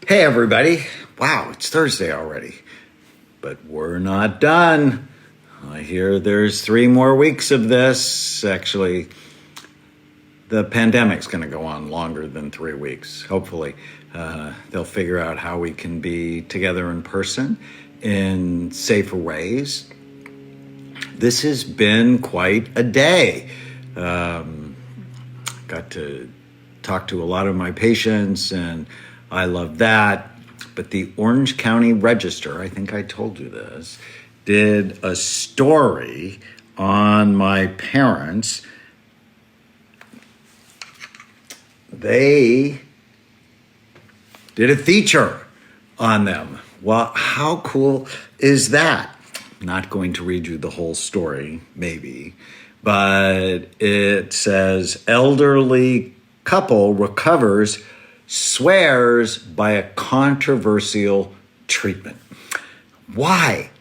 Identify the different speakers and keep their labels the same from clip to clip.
Speaker 1: Hey, everybody. Wow, it's Thursday already. But we're not done. I hear there's 3 more weeks of this. Actually, the pandemic's going to go on longer than 3 weeks. Hopefully, they'll figure out how we can be together in person in safer ways. This has been quite a day. Got to talk to a lot of my patients, and I love that. But the Orange County Register, I think I told you this, did a story on my parents. They did a feature on them. Well, how cool is that? I'm not going to read you the whole story, maybe, but it says elderly couple recovers, swears by a controversial treatment. Why?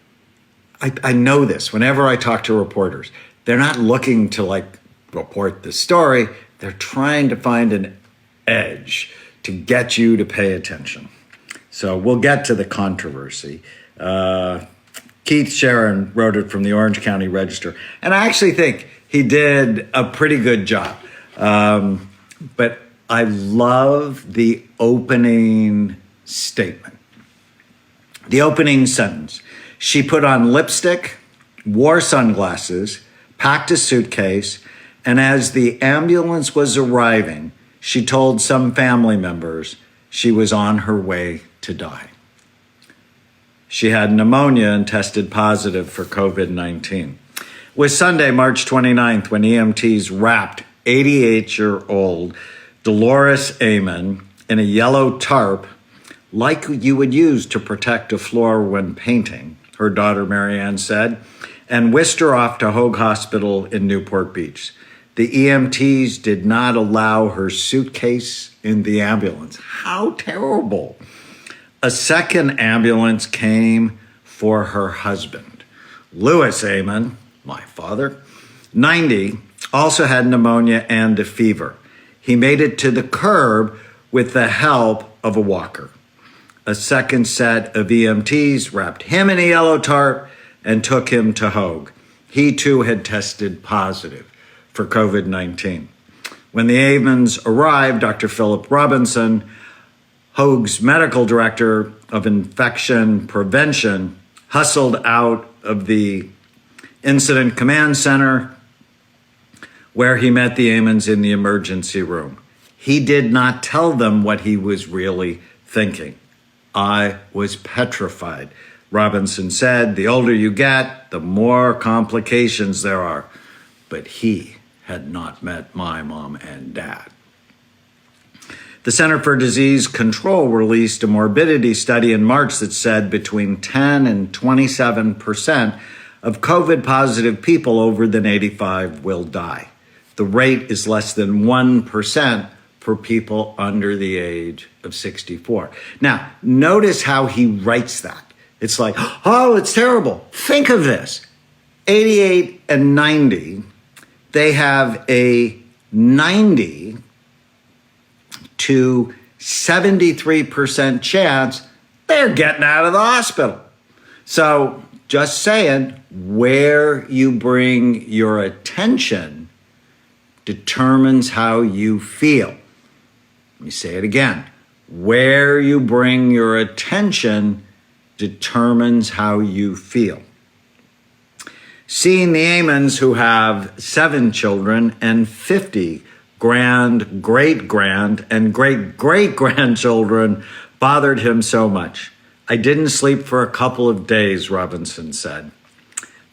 Speaker 1: I know this. Whenever I talk to reporters, they're not looking to report the story. They're trying to find an edge to get you to pay attention. So we'll get to the controversy. Keith Sharon wrote it from the Orange County Register, and I actually think he did a pretty good job. But I love the opening statement. The opening sentence. She put on lipstick, wore sunglasses, packed a suitcase, and as the ambulance was arriving, she told some family members she was on her way to die. She had pneumonia and tested positive for COVID-19. It was Sunday, March 29th, when EMTs wrapped 88-year-old Dolores Amon in a yellow tarp like you would use to protect a floor when painting, her daughter Marianne said, and whisked her off to Hoag Hospital in Newport Beach. The EMTs did not allow her suitcase in the ambulance. How terrible. A second ambulance came for her husband. Louis Amon, my father, 90, also had pneumonia and a fever. He made it to the curb with the help of a walker. A second set of EMTs wrapped him in a yellow tarp and took him to Hoag. He too had tested positive for COVID-19. When the Amons arrived, Dr. Philip Robinson, Hoag's medical director of infection prevention, hustled out of the incident command center where he met the Amons in the emergency room. He did not tell them what he was really thinking. I was petrified, Robinson said. The older you get, the more complications there are. But he had not met my mom and dad. The Center for Disease Control released a morbidity study in March that said between 10 and 27% of COVID-positive people over than 85 will die. The rate is less than 1% for people under the age of 64. Now, notice how he writes that. It's like, oh, it's terrible. Think of this. 88 and 90, they have a 90 to 73% chance they're getting out of the hospital. So just saying, where you bring your attention determines how you feel. Let me say it again. Where you bring your attention determines how you feel. Seeing the Amons, who have 7 children and 50 grand, great-grand, and great-great-grandchildren bothered him so much. I didn't sleep for a couple of days, Robinson said.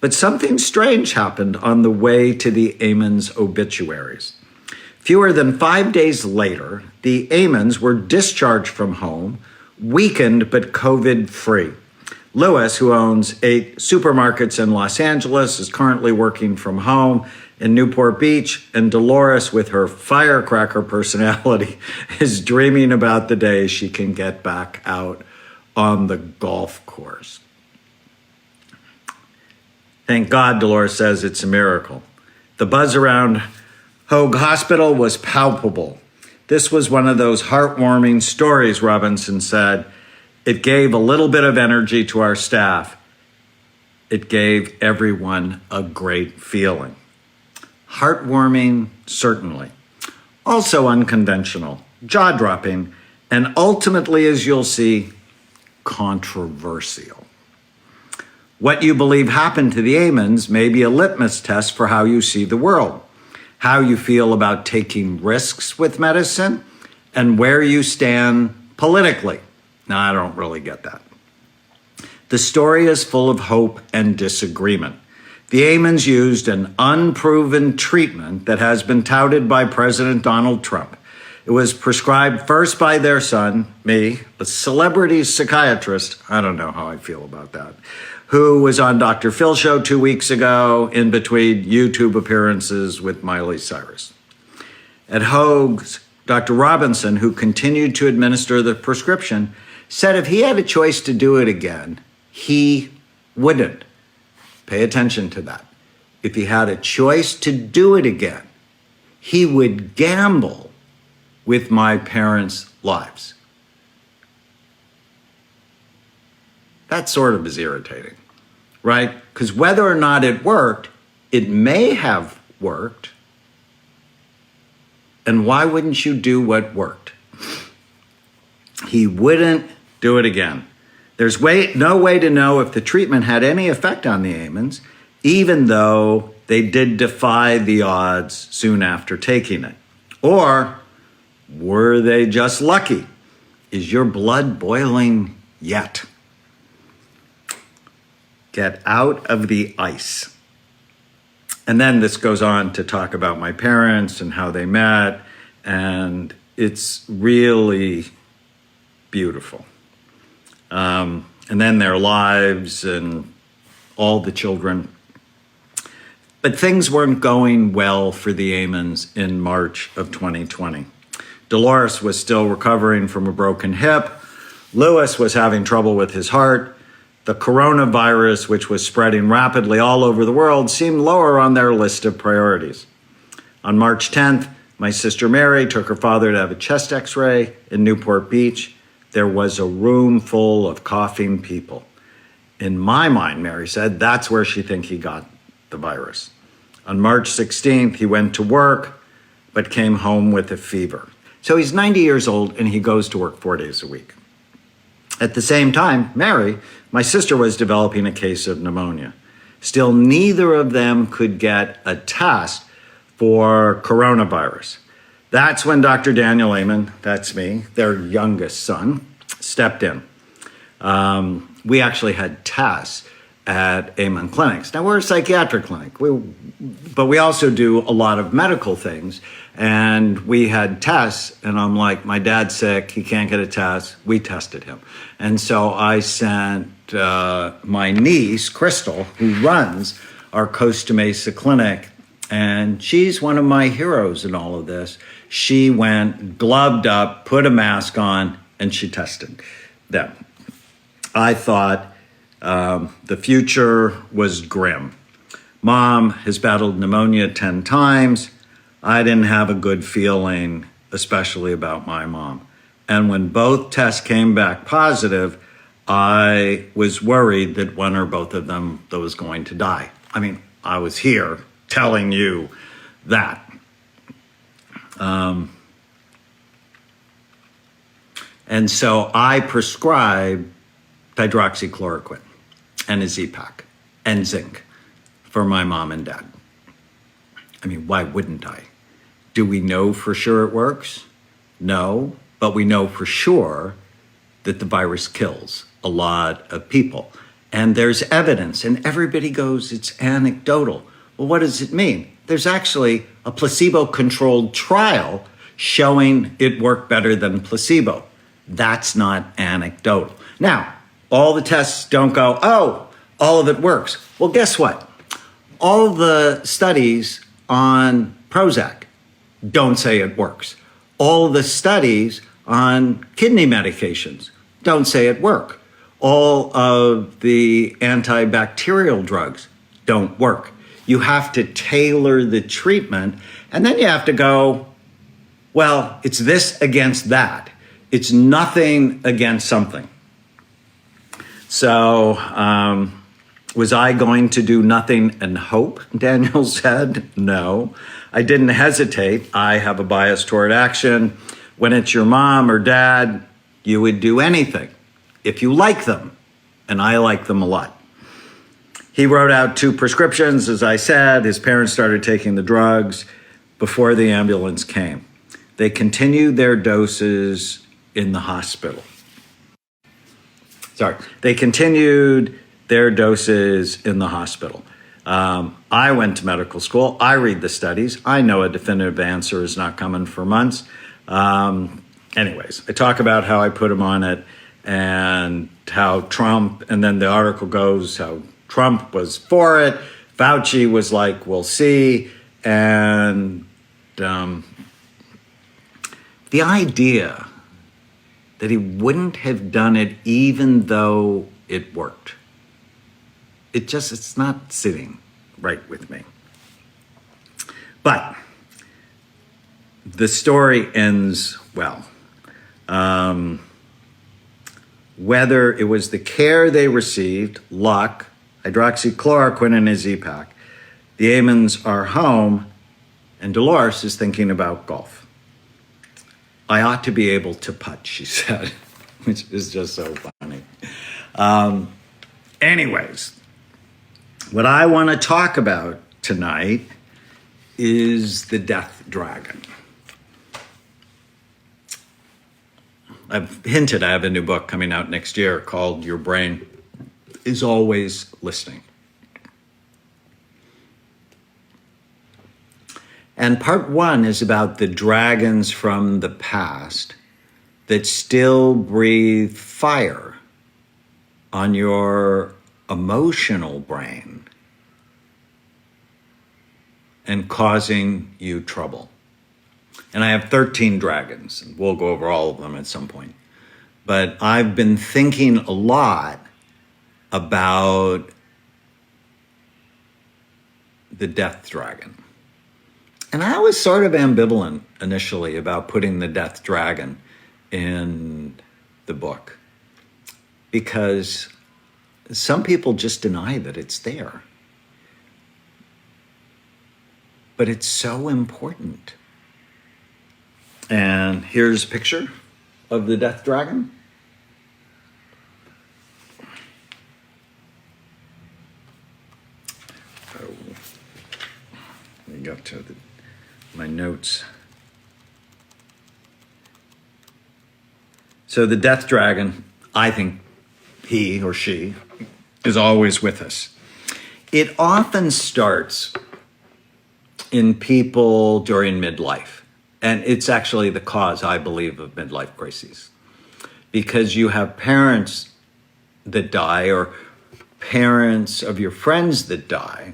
Speaker 1: But something strange happened on the way to the Amons' obituaries. Fewer than 5 days later, the Amons were discharged from home, weakened but COVID-free. Louis, who owns 8 supermarkets in Los Angeles, is currently working from home in Newport Beach, and Dolores, with her firecracker personality, is dreaming about the day she can get back out on the golf course. Thank God, Dolores says, it's a miracle. The buzz around Hoag Hospital was palpable. This was one of those heartwarming stories, Robinson said. It gave a little bit of energy to our staff. It gave everyone a great feeling. Heartwarming, certainly. Also unconventional, jaw-dropping, and ultimately, as you'll see, controversial. What you believe happened to the Amons may be a litmus test for how you see the world, how you feel about taking risks with medicine, and where you stand politically. Now, I don't really get that. The story is full of hope and disagreement. The Amons used an unproven treatment that has been touted by President Donald Trump. It was prescribed first by their son, me, a celebrity psychiatrist, I don't know how I feel about that, who was on Dr. Phil show 2 weeks ago in between YouTube appearances with Miley Cyrus. At Hoag's, Dr. Robinson, who continued to administer the prescription, said if he had a choice to do it again, he wouldn't. Pay attention to that. If he had a choice to do it again, he would gamble with my parents' lives. That sort of is irritating, right? Because whether or not it worked, it may have worked. And why wouldn't you do what worked? He wouldn't do it again. There's no way to know if the treatment had any effect on the Amons, even though they did defy the odds soon after taking it. Or were they just lucky? Is your blood boiling yet? Get out of the ice. And then this goes on to talk about my parents and how they met, and it's really beautiful. And then their lives and all the children. But things weren't going well for the Amons in March of 2020. Dolores was still recovering from a broken hip. Lewis was having trouble with his heart. The coronavirus, which was spreading rapidly all over the world, seemed lower on their list of priorities. On March 10th, my sister Mary took her father to have a chest x-ray in Newport Beach. There was a room full of coughing people. In my mind, Mary said, that's where she thinks he got the virus. On March 16th, he went to work, but came home with a fever. So he's 90 years old and he goes to work 4 days a week. At the same time, Mary, my sister, was developing a case of pneumonia. Still, neither of them could get a test for coronavirus. That's when Dr. Daniel Amon, that's me, their youngest son, stepped in. We actually had tests at Amon Clinics. Now, we're a psychiatric clinic, but we also do a lot of medical things. And we had tests, and I'm like, my dad's sick, he can't get a test. We tested him. And so I sent my niece, Crystal, who runs our Costa Mesa clinic, and she's one of my heroes in all of this. She went gloved up, put a mask on, and she tested them. I thought the future was grim. Mom has battled pneumonia 10 times. I didn't have a good feeling, especially about my mom. And when both tests came back positive, I was worried that one or both of them was going to die. I mean, I was here telling you that. And so I prescribed hydroxychloroquine and a Z-Pak and zinc for my mom and dad. I mean, why wouldn't I? Do we know for sure it works? No, but we know for sure that the virus kills a lot of people. And there's evidence, and everybody goes, it's anecdotal. Well, what does it mean? There's actually a placebo-controlled trial showing it worked better than placebo. That's not anecdotal. Now, all the tests don't go, oh, all of it works. Well, guess what? All the studies on Prozac don't say it works. All the studies on kidney medications don't say it works. All of the antibacterial drugs don't work. You have to tailor the treatment, and then you have to go, Well, it's this against that. It's nothing against something. So, was I going to do nothing and hope? Daniel said. No, I didn't hesitate. I have a bias toward action. When it's your mom or dad, you would do anything if you like them. And I like them a lot. He wrote out 2 prescriptions, as I said. His parents started taking the drugs before the ambulance came. They continued their doses in the hospital. They continued their doses in the hospital. I went to medical school. I read the studies. I know a definitive answer is not coming for months. Anyways, I talk about how I put him on it and how Trump, and then the article goes how Trump was for it. Fauci was like, we'll see. And the idea that he wouldn't have done it even though it worked. It's not sitting right with me. But the story ends well. Whether it was the care they received, luck, hydroxychloroquine in a Z-Pack, the Amons are home, and Dolores is thinking about golf. I ought to be able to putt, she said, which is just so funny. Anyways, what I want to talk about tonight is the death dragon. I've hinted I have a new book coming out next year called Your Brain is Always Listening. And part 1 is about the dragons from the past that still breathe fire on your emotional brain and causing you trouble. And I have 13 dragons, and we'll go over all of them at some point. But I've been thinking a lot about the death dragon. And I was sort of ambivalent initially about putting the death dragon in the book because some people just deny that it's there. But it's so important. And here's a picture of the death dragon. Oh, let me go to my notes. So the death dragon, I think he or she is always with us. It often starts in people during midlife. And it's actually the cause, I believe, of midlife crises. Because you have parents that die or parents of your friends that die,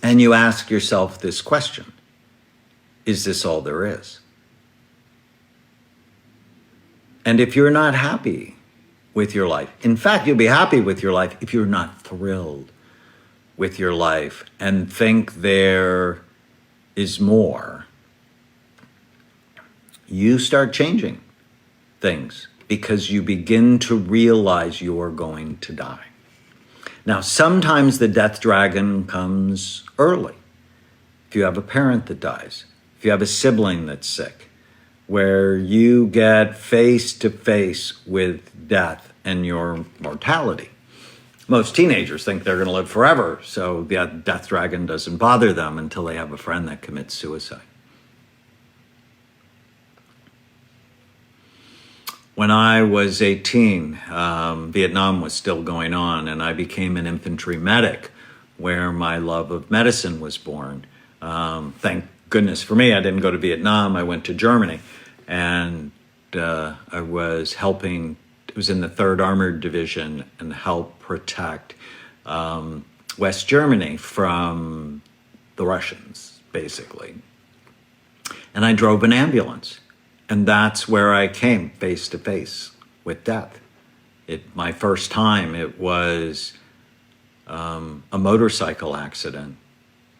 Speaker 1: and you ask yourself this question: is this all there is? And if you're not happy with your life, in fact, you'll be happy with your life if you're not thrilled with your life and think there is more, you start changing things because you begin to realize you're going to die. Now, sometimes the death dragon comes early. If you have a parent that dies, if you have a sibling that's sick, where you get face to face with death and your mortality. Most teenagers think they're going to live forever, so the death dragon doesn't bother them until they have a friend that commits suicide. When I was 18, Vietnam was still going on, and I became an infantry medic where my love of medicine was born. Thank goodness for me, I didn't go to Vietnam. I went to Germany, and I was helping. It was in the 3rd Armored Division and helped protect West Germany from the Russians, basically. And I drove an ambulance. And that's where I came face to face with death. My first time, it was a motorcycle accident.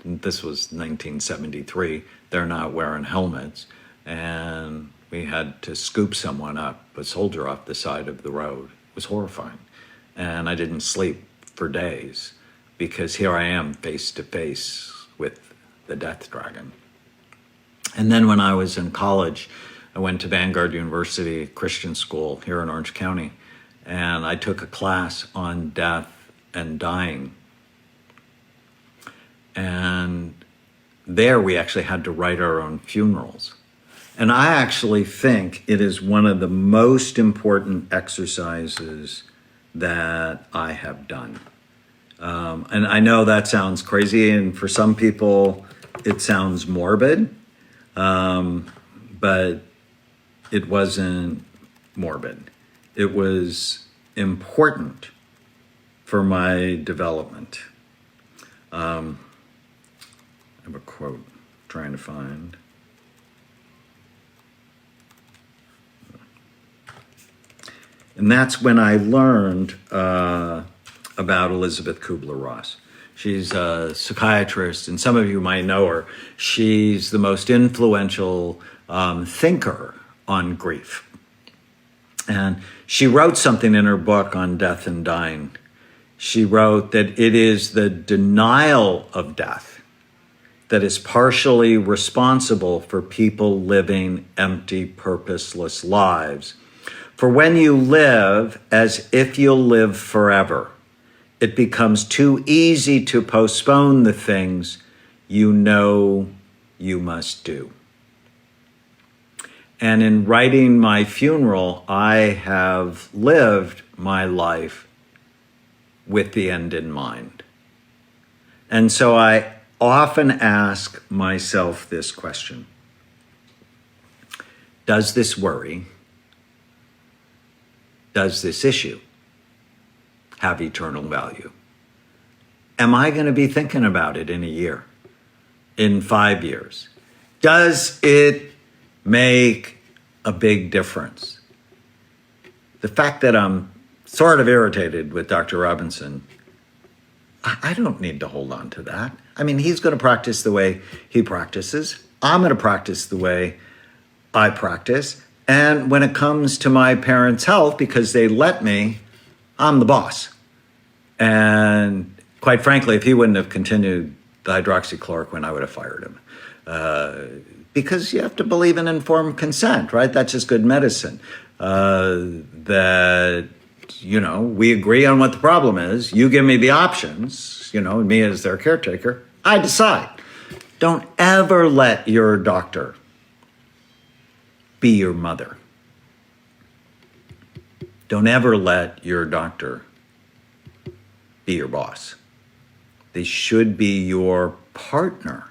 Speaker 1: This was 1973. They're not wearing helmets. and we had to scoop someone up, a soldier, off the side of the road. It was horrifying. And I didn't sleep for days because here I am face to face with the death dragon. And then when I was in college, I went to Vanguard University Christian School here in Orange County, and I took a class on death and dying. And there we actually had to write our own funerals. And I actually think it is one of the most important exercises that I have done. And I know that sounds crazy, and for some people it sounds morbid, but it wasn't morbid. It was important for my development. I have a quote I'm trying to find. And that's when I learned about Elizabeth Kubler-Ross. She's a psychiatrist, and some of you might know her. She's the most influential thinker on grief. And she wrote something in her book on death and dying. She wrote that it is the denial of death that is partially responsible for people living empty, purposeless lives. For when you live as if you'll live forever, it becomes too easy to postpone the things you know you must do. And in writing my funeral, I have lived my life with the end in mind. And so I often ask myself this question: does this worry, does this issue have eternal value? Am I going to be thinking about it in a year, in 5 years? Does it make a big difference? The fact that I'm sort of irritated with Dr. Robinson, I don't need to hold on to that. I mean, he's going to practice the way he practices. I'm going to practice the way I practice. And when it comes to my parents' health, because they let me, I'm the boss. And quite frankly, if he wouldn't have continued the hydroxychloroquine, I would have fired him. Because you have to believe in informed consent, right? That's just good medicine. That, we agree on what the problem is. You give me the options, me as their caretaker, I decide. Don't ever let your doctor be your mother. Don't ever let your doctor be your boss. They should be your partner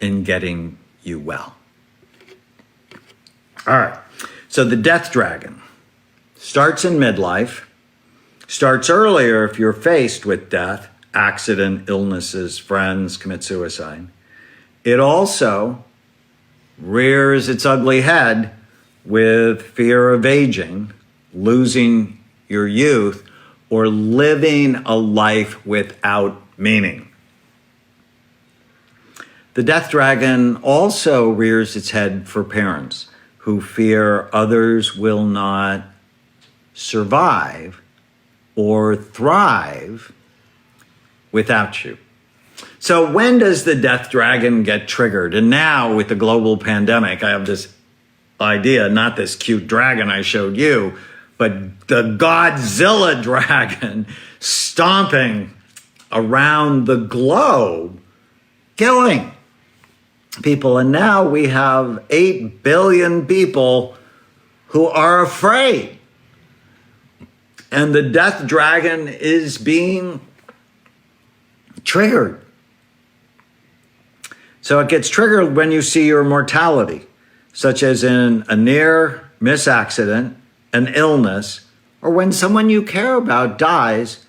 Speaker 1: in getting you well. All right. So the death dragon starts in midlife, starts earlier if you're faced with death, accident, illnesses, friends, commit suicide. It also rears its ugly head with fear of aging, losing your youth, or living a life without meaning. The death dragon also rears its head for parents who fear others will not survive or thrive without you. So when does the death dragon get triggered? And now with the global pandemic, I have this idea, not this cute dragon I showed you, but the Godzilla dragon stomping around the globe, killing people. And now we have 8 billion people who are afraid. And the death dragon is being triggered. So it gets triggered when you see your mortality, such as in a near miss accident, an illness, or when someone you care about dies,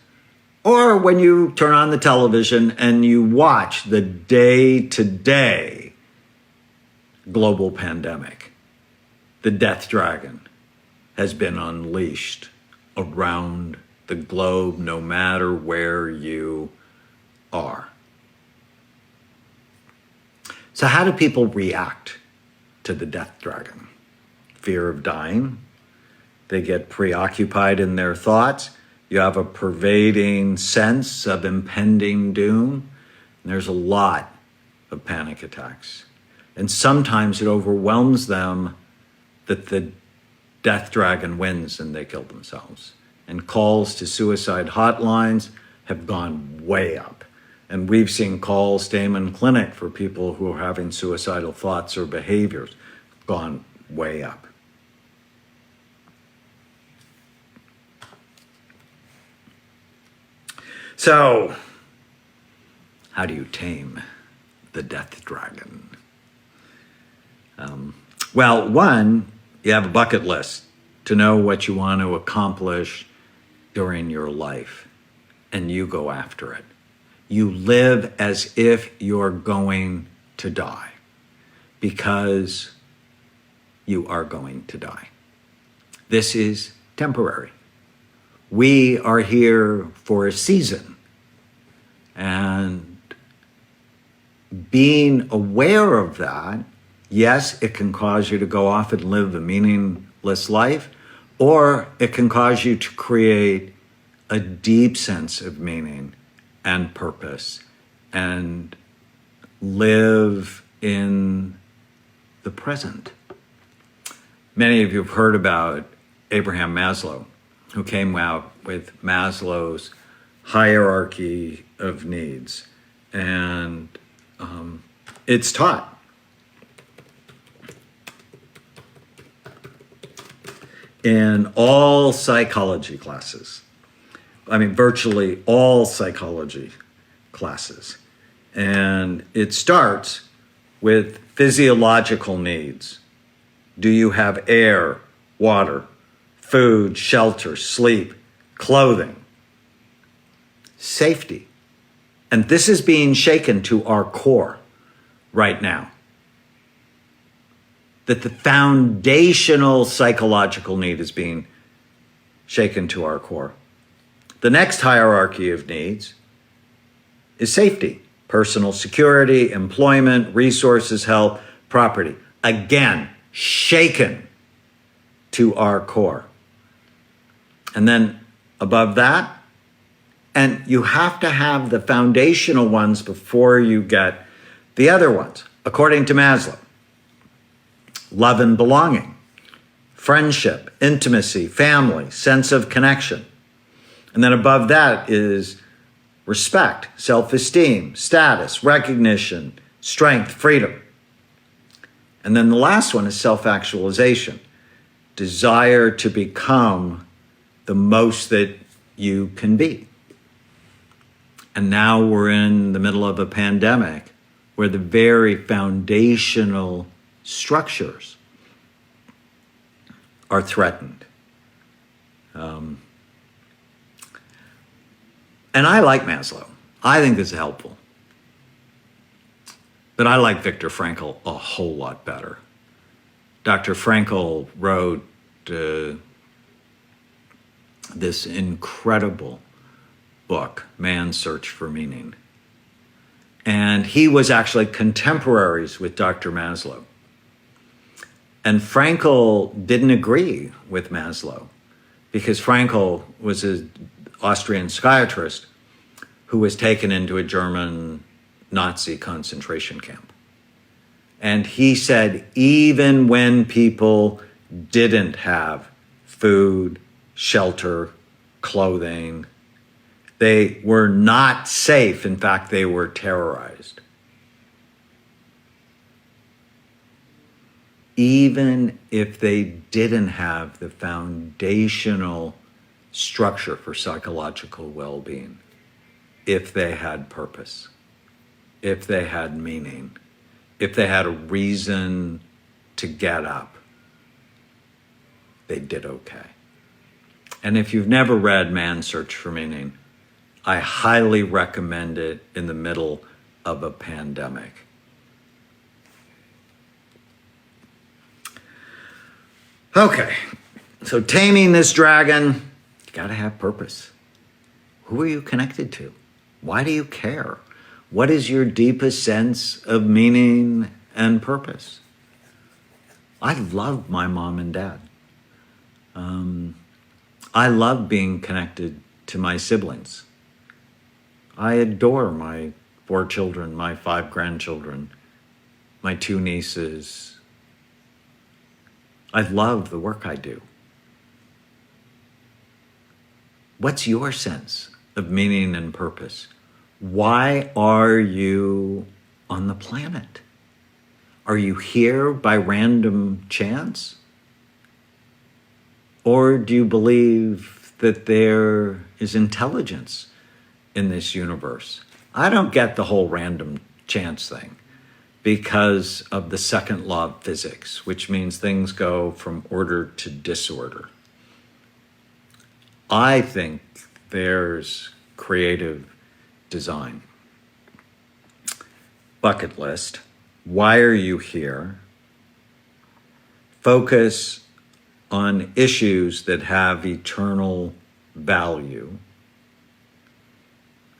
Speaker 1: or when you turn on the television and you watch the day-to-day global pandemic. The death dragon has been unleashed around the globe, no matter where you are. So how do people react to the death dragon. Fear of dying. They get preoccupied in their thoughts. You have a pervading sense of impending doom. And there's a lot of panic attacks. And sometimes it overwhelms them that the death dragon wins and they kill themselves. And calls to suicide hotlines have gone way up. And we've seen calls to Amen Clinic for people who are having suicidal thoughts or behaviors gone way up. So, how do you tame the death dragon? Well, one, you have a bucket list to know what you want to accomplish during your life, and you go after it. You live as if you're going to die, because you are going to die. This is temporary. We are here for a season, and being aware of that, yes, it can cause you to go off and live a meaningless life, or it can cause you to create a deep sense of meaning and purpose and live in the present. Many of you have heard about Abraham Maslow, who came out with Maslow's hierarchy of needs. And it's taught. In all psychology classes. I mean, virtually all psychology classes. And it starts with physiological needs. Do you have air, water, food, shelter, sleep, clothing, safety? And this is being shaken to our core right now. That the foundational psychological need is being shaken to our core. The next hierarchy of needs is safety, personal security, employment, resources, health, property. Again, shaken to our core. And then above that, and you have to have the foundational ones before you get the other ones, according to Maslow. Love and belonging, friendship, intimacy, family, sense of connection. And then above that is respect, self-esteem, status, recognition, strength, freedom. And then the last one is self-actualization, desire to become the most that you can be. And now we're in the middle of a pandemic where the very foundational structures are threatened. And I like Maslow. I think this is helpful. But I like Viktor Frankl a whole lot better. Dr. Frankl wrote this incredible book, Man's Search for Meaning. And he was actually contemporaries with Dr. Maslow. And Frankl didn't agree with Maslow because Frankl was an Austrian psychiatrist who was taken into a German Nazi concentration camp. And he said even when people didn't have food, shelter, clothing, they were not safe. In fact, they were terrorized. Even if they didn't have the foundational structure for psychological well-being, if they had purpose, if they had meaning, if they had a reason to get up, they did okay. And if you've never read Man's Search for Meaning, I highly recommend it in the middle of a pandemic. Okay, so taming this dragon, you gotta have purpose. Who are you connected to? Why do you care? What is your deepest sense of meaning and purpose? I love my mom and dad. I love being connected to my siblings. I adore my 4 children, my 5 grandchildren, my 2 nieces. I love the work I do. What's your sense of meaning and purpose? Why are you on the planet? Are you here by random chance? Or do you believe that there is intelligence in this universe? I don't get the whole random chance thing because of the second law of physics, which means things go from order to disorder. I think there's creative design. Bucket list. Why are you here? Focus on issues that have eternal value.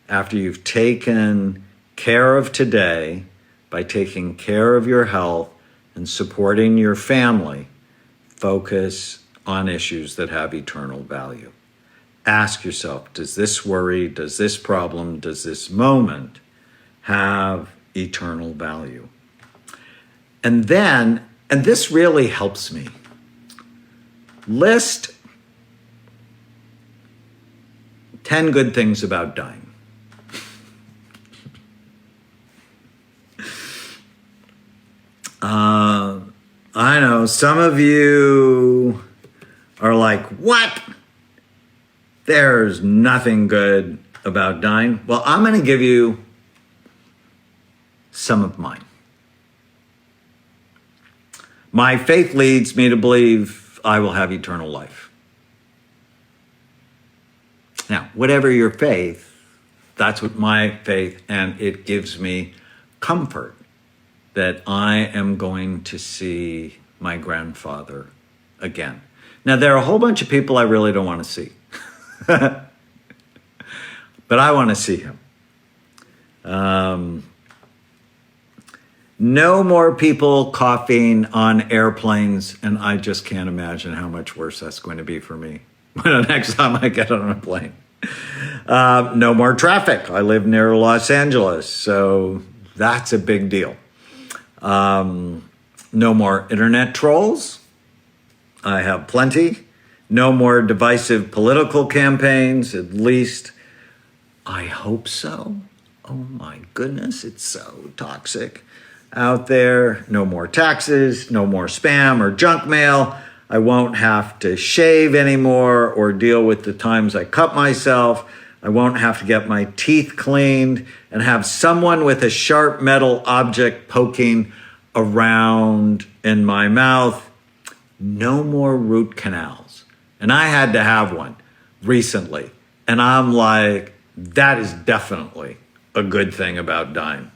Speaker 1: After you've taken care of today by taking care of your health and supporting your family, focus on issues that have eternal value. Ask yourself, does this worry, does this problem, does this moment have eternal value? And then, and this really helps me, list 10 good things about dying. I know some of you are like, what? There's nothing good about dying. Well, I'm going to give you some of mine. My faith leads me to believe I will have eternal life. Now, whatever your faith, that's what my faith, and it gives me comfort that I am going to see my grandfather again. Now, there are a whole bunch of people I really don't want to see. But I want to see him. No more people coughing on airplanes, and I just can't imagine how much worse that's going to be for me the next time I get on a plane. No more traffic. I live near Los Angeles, so that's a big deal. No more internet trolls. I have plenty. No more divisive political campaigns, at least I hope so. Oh my goodness, it's so toxic out there. No more taxes, no more spam or junk mail. I won't have to shave anymore or deal with the times I cut myself. I won't have to get my teeth cleaned and have someone with a sharp metal object poking around in my mouth. No more root canals. And I had to have one recently. And I'm like, that is definitely a good thing about dying.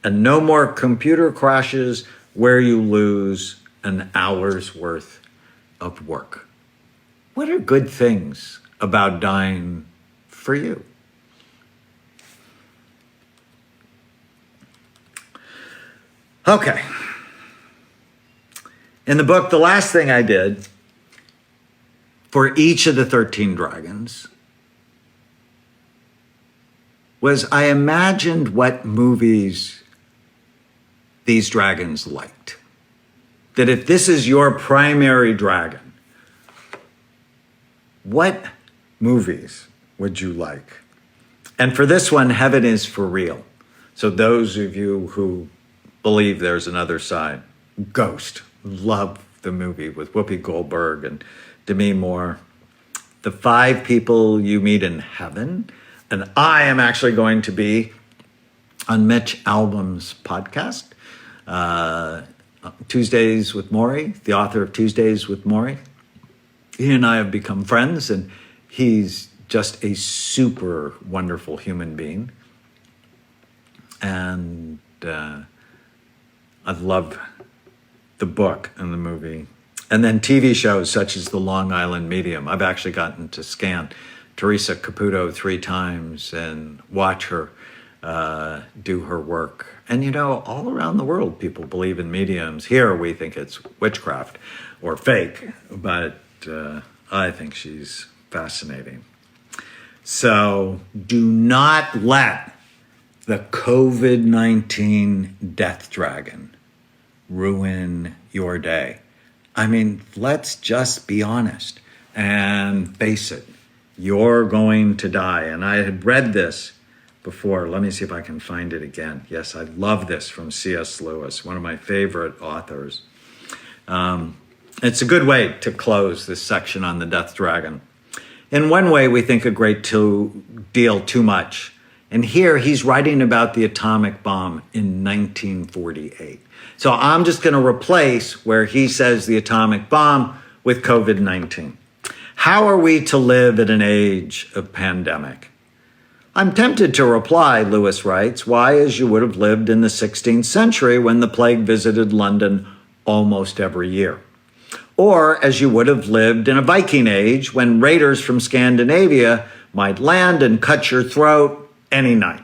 Speaker 1: And no more computer crashes where you lose an hour's worth of work. What are good things about dying for you? Okay. In the book, the last thing I did for each of the 13 dragons was I imagined what movies these dragons liked. That if this is your primary dragon, what movies would you like? And for this one, Heaven is for Real. So those of you who believe there's another side, Ghost, love the movie with Whoopi Goldberg and Demi Moore. The 5 people you meet in heaven. And I am actually going to be on Mitch Albom's podcast, Tuesdays with Maury, the author of Tuesdays with Maury. He and I have become friends, and he's just a super wonderful human being. And I've loved the book and the movie. And then TV shows such as The Long Island Medium. I've actually gotten to scan Teresa Caputo 3 times and watch her do her work. And you know, all around the world, people believe in mediums. Here, we think it's witchcraft or fake, but I think she's fascinating. So do not let the COVID-19 death dragon ruin your day. I mean, let's just be honest and face it. You're going to die. And I had read this before. Let me see if I can find it again. Yes, I love this from C.S. Lewis, one of my favorite authors. It's a good way to close this section on the death dragon. In one way, we think a great deal too much. And here he's writing about the atomic bomb in 1948. So I'm just going to replace where he says the atomic bomb with COVID-19. How are we to live in an age of pandemic? I'm tempted to reply, Lewis writes, why, as you would have lived in the 16th century when the plague visited London almost every year. Or as you would have lived in a Viking age when raiders from Scandinavia might land and cut your throat any night.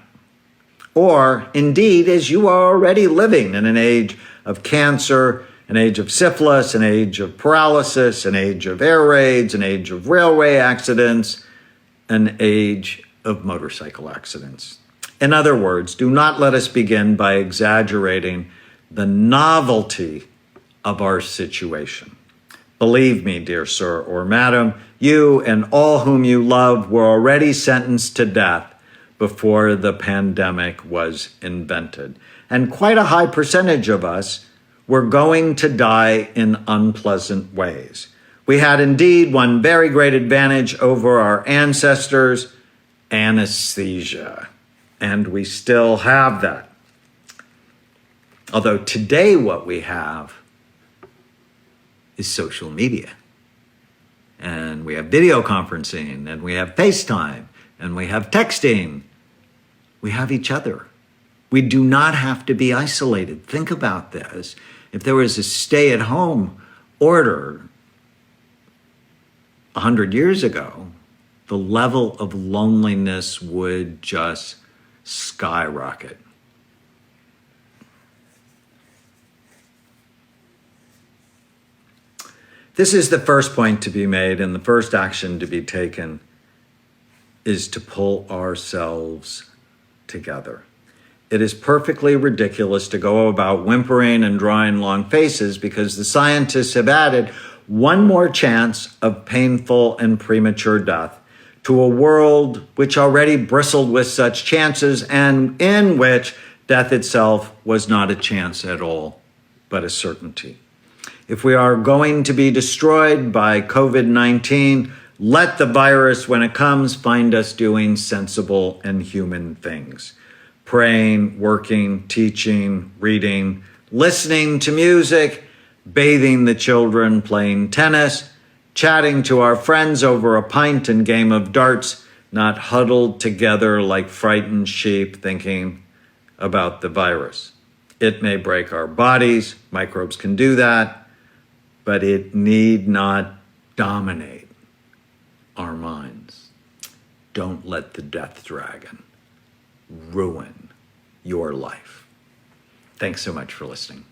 Speaker 1: Or indeed, as you are already living in an age of cancer, an age of syphilis, an age of paralysis, an age of air raids, an age of railway accidents, an age of motorcycle accidents. In other words, do not let us begin by exaggerating the novelty of our situation. Believe me, dear sir or madam, you and all whom you love were already sentenced to death before the pandemic was invented. And quite a high percentage of us were going to die in unpleasant ways. We had indeed one very great advantage over our ancestors, anesthesia. And we still have that. Although today what we have is social media. And we have video conferencing, and we have FaceTime, and we have texting. We have each other. We do not have to be isolated. Think about this. If there was a stay-at-home order 100 years ago, the level of loneliness would just skyrocket. This is the first point to be made, and the first action to be taken is to pull ourselves together. It is perfectly ridiculous to go about whimpering and drawing long faces because the scientists have added one more chance of painful and premature death to a world which already bristled with such chances and in which death itself was not a chance at all, but a certainty. If we are going to be destroyed by COVID-19, let the virus, when it comes, find us doing sensible and human things. Praying, working, teaching, reading, listening to music, bathing the children, playing tennis, chatting to our friends over a pint and game of darts, not huddled together like frightened sheep thinking about the virus. It may break our bodies, microbes can do that, but it need not dominate our minds. Don't let the death dragon ruin your life. Thanks so much for listening.